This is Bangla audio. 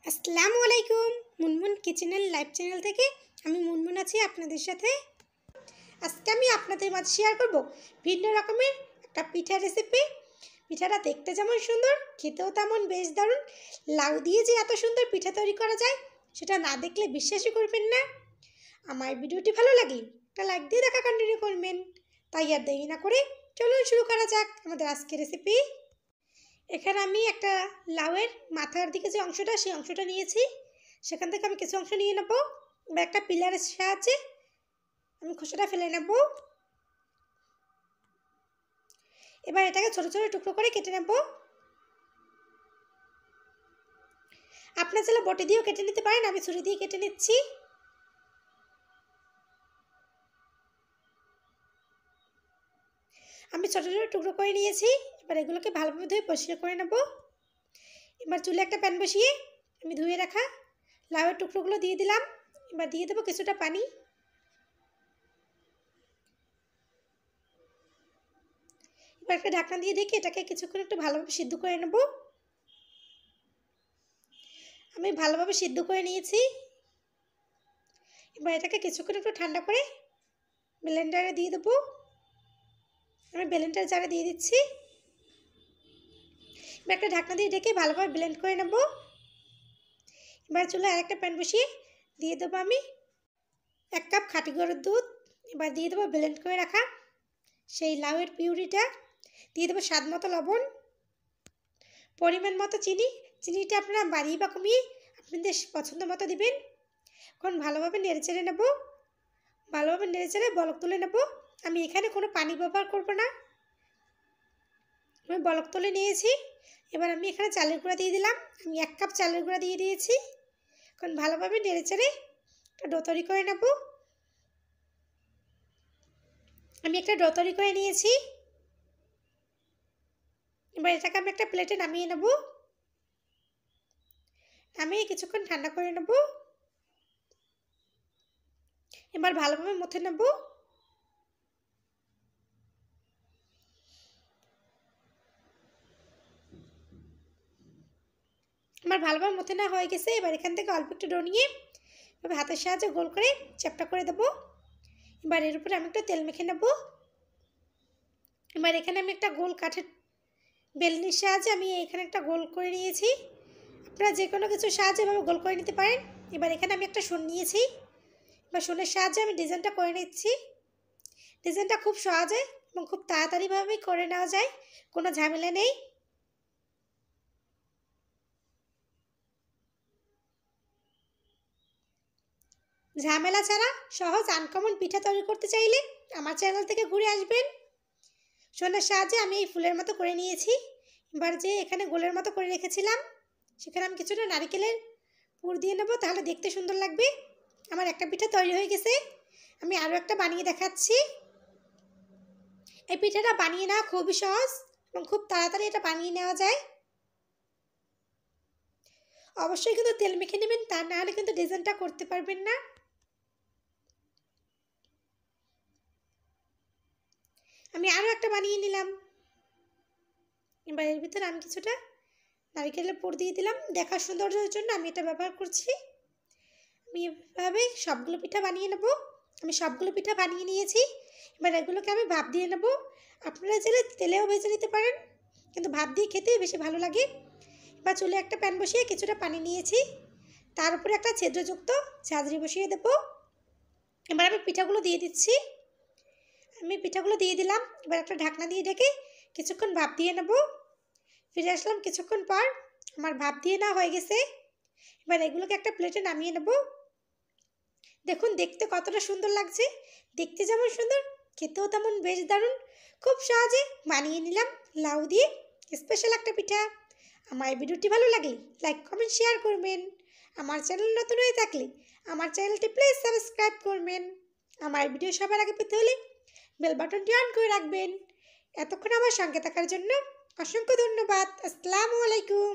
আসসালামু আলাইকুম। মুনমুন কিচেনের লাইভ চ্যানেল থেকে আমি মুনমুন আছি আপনাদের সাথে। আজকে আমি আপনাদের মাঝে শেয়ার করব ভিন্ন রকমের একটা পিঠা রেসিপি। পিঠাটা দেখতে যেমন সুন্দর, খেতেও তেমন বেশ দারুণ। লাউ দিয়ে যে এত সুন্দর পিঠা তৈরি করা যায় সেটা না দেখলে বিশ্বাসই করবেন না। আমার ভিডিওটি ভালো লাগলে একটা লাইক দিয়ে দেখা কন্টিনিউ করবেন। তাই আর দেরি না করে চলুন শুরু করা যাক আমাদের আজকের রেসিপি। এখানে আমি একটা লাউয়ের মাথার দিকে যে অংশটা সেই অংশটা নিয়েছি, সেখান থেকে আমি কিছু অংশ নিয়ে নেব। এবার একটা পিলারের সাহায্যে আমি খোসাটা ফেলে নেব। এবার এটাকে ছোট ছোট টুকরো করে কেটে নেব। আপনার চাইলে বটি দিয়েও কেটে নিতে পারেন, আমি ছুরি দিয়ে কেটে নিচ্ছি। আমি ছোট ছোট টুকরো করে নিয়েছি। এবার এগুলোকে ভালোভাবে ধুয়ে পরিষ্কার করে নেব। এবার চুলে একটা প্যান বসিয়ে আমি ধুয়ে রাখা লাউয়ের টুকরোগুলো দিয়ে দিলাম। এবার দিয়ে দেবো কিছুটা পানি। এবার একটা ঢাকনা দিয়ে ঢেকে এটাকে কিছুক্ষণ একটু ভালোভাবে সিদ্ধ করে নেব। আমি ভালোভাবে সিদ্ধ করে নিয়েছি। এবার এটাকে কিছুক্ষণ একটু ঠান্ডা করে ব্লেন্ডারে দিয়ে দেবো। আমি ব্লেন্ডার জারে দিয়ে দিচ্ছি। এবার একটা ঢাকনা দিয়ে ঢেকে ভালোভাবে ব্লেন্ড করে নেব। এবার চুলায় আরেকটা প্যান বসিয়ে দিয়ে দেবো আমি 1 কাপ খাঁটি গরুর দুধ। এবার দিয়ে দেবো ব্লেন্ড করে রাখা সেই লাউয়ের পিউরিটা। দিয়ে দেবো স্বাদ মতো লবণ, পরিমাণ মতো চিনি। চিনিটা আপনারা বাড়িয়ে বা কমিয়ে আপনাদের পছন্দ মতো দিবেন। এখন ভালোভাবে নেড়েচেড়ে নেব। ভালোভাবে নেড়েচেড়ে বলক তুলে নেব। আমি এখানে কোনো পানি ব্যবহার করব না, আমি বলক তুলে নিয়েছি। এবার আমি এখানে চালের গুঁড়া দিয়ে দিলাম। আমি 1 কাপ চালের গুঁড়া দিয়ে দিয়েছি। এখন ভালোভাবে নেড়েচেড়ে একটা ডো তৈরি করে নেব। আমি একটা ডো তৈরি করে নিয়েছি। এবার এটাকে আমি একটা প্লেটে নামিয়ে নেব। নামিয়ে কিছুক্ষণ ঠান্ডা করে নেব। এবার ভালোভাবে মথে নেব। আমার ভালোভাবে মথে না হয়ে গেছে। এবার এখান থেকে অল্প একটু ডো নিয়ে এবার হাতের সাহায্যে গোল করে চ্যাপটা করে দেবো। এবার এর উপরে আমি একটু তেল মেখে নেব। এবার এখানে আমি একটা গোল কাঠের বেলনির সাহায্যে আমি এখানে একটা গোল করে নিয়েছি। আপনারা যে কোনো কিছুর সাহায্যে এভাবে গোল করে নিতে পারেন। এবার এখানে আমি একটা শোন নিয়েছি। এবার শোনের সাহায্যে আমি ডিজাইনটা করে নিচ্ছি। ডিজাইনটা খুব সহজে এবং খুব তাড়াতাড়িভাবেই করে নেওয়া যায়, কোনো ঝামেলা নেই। ঝামেলা ছাড়া সহজ আনকমন পিঠা তৈরি করতে চাইলে আমার চ্যানেল থেকে ঘুরে আসবেন। শোনের সাহায্যে আমি এই ফুলের মতো করে নিয়েছি। এবার যে এখানে গোলের মতো করে রেখেছিলাম সেখানে আমি কিছুটা নারকেলের পুর দিয়ে নেব, তাহলে দেখতে সুন্দর লাগবে। আমার একটা পিঠা তৈরি হয়ে গেছে। আমি আরও একটা বানিয়ে দেখাচ্ছি। এই পিঠাটা বানিয়ে নেওয়া খুবই সহজ এবং খুব তাড়াতাড়ি এটা বানিয়ে নেওয়া যায়। অবশ্যই কিন্তু তেল মেখে নেবেন, তা না হলে কিন্তু ডিজাইনটা করতে পারবেন না। আমি আরও একটা বানিয়ে নিলাম। এবার এর ভিতরে আমি কিছুটা নারকেলের পুর দিয়ে দিলাম। দেখার সৌন্দর্যের জন্য আমি এটা ব্যবহার করছি। আমি এভাবে সবগুলো পিঠা বানিয়ে নেব। আমি সবগুলো পিঠা বানিয়ে নিয়েছি। এবার এগুলোকে আমি ভাপ দিয়ে নেব। আপনারা চাইলে তেলেও ভেজে নিতে পারেন, কিন্তু ভাপ দিয়ে খেতেই বেশি ভালো লাগে। এবার চুলে একটা প্যান বসিয়ে কিছুটা পানি নিয়েছি, তার উপরে একটা ছিদ্রযুক্ত ঝাঁঝরি বসিয়ে দেব। এবার আমি পিঠাগুলো দিয়ে দিচ্ছি। আমি পিঠাগুলো দিয়ে দিলাম। এবার একটা ঢাকনা দিয়ে ঢেকে কিছুক্ষণ ভাপ দিয়ে নেব। ফিরে আসলাম কিছুক্ষণ পর। আমার ভাপ দিয়ে নেওয়া হয়ে গেছে। এবার এগুলোকে একটা প্লেটে নামিয়ে নেব। দেখুন দেখতে কতটা সুন্দর লাগছে। দেখতে যেমন সুন্দর, খেতেও তেমন বেশ দারুণ। খুব সহজে বানিয়ে নিলাম লাউ দিয়ে স্পেশাল একটা পিঠা। আমার ভিডিওটি ভালো লাগলে লাইক কমেন্ট শেয়ার করবেন। আমার চ্যানেল নতুন হয়ে থাকলে আমার চ্যানেলটি প্লিজ সাবস্ক্রাইব করবেন। আমার ভিডিও সবার আগে পেতে হলে বেল বাটনটি অন করে রাখবেন। এতক্ষণ আমার সঙ্গে থাকার জন্য অসংখ্য ধন্যবাদ। আসসালামু আলাইকুম।